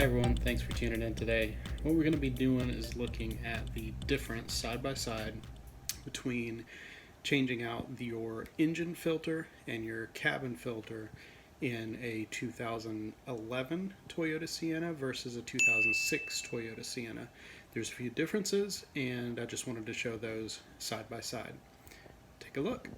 everyone, thanks for tuning in today. What we're going to be doing is looking at the difference side by side between changing out your engine filter and your cabin filter in a 2011 Toyota Sienna versus a 2006 Toyota Sienna. There's a few differences, and I just wanted to show those side by side. Take a look.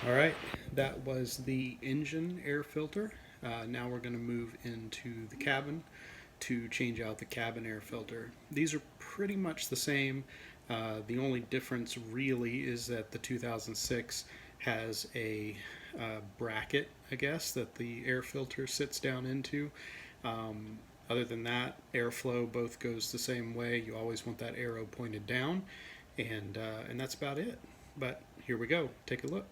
Alright, that was the engine air filter. Now we're going to move into the cabin to change out the cabin air filter. These are pretty much the same. The only difference really is that the 2006 has a bracket, I guess, that the air filter sits down into. Other than that, airflow both goes the same way. You always want that arrow pointed down, and that's about it. But here we go. Take a look.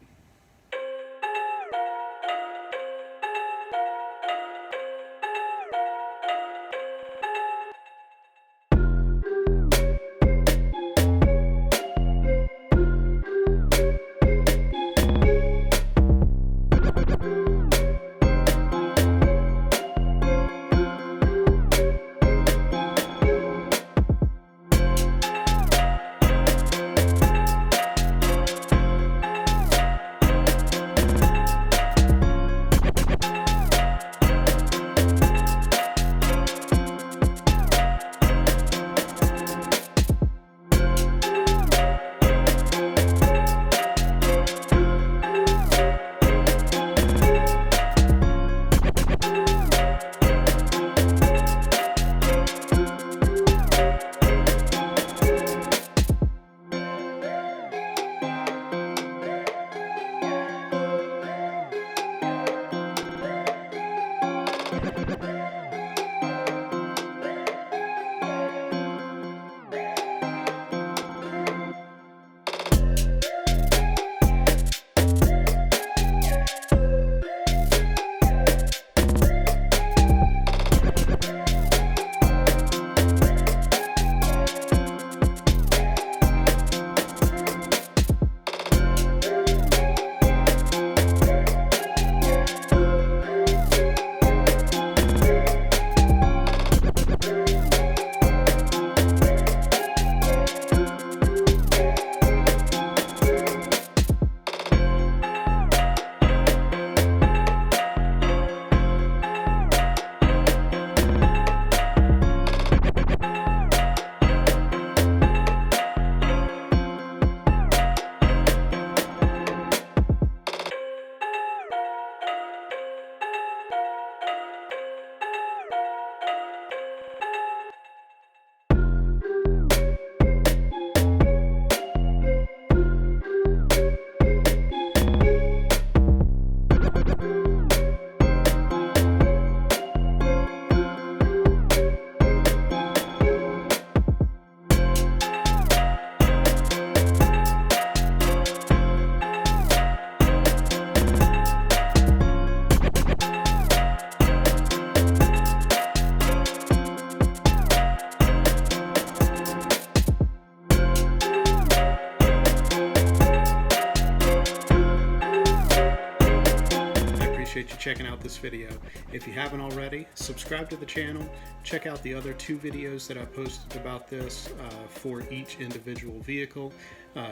appreciate you checking out this video. If you haven't already, subscribe to the channel. Check out the other 2 videos that I posted about this for each individual vehicle.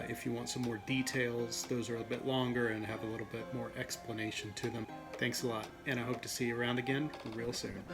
If you want some more details, those are a bit longer and have a little bit more explanation to them. Thanks a lot, and I hope to see you around again real soon.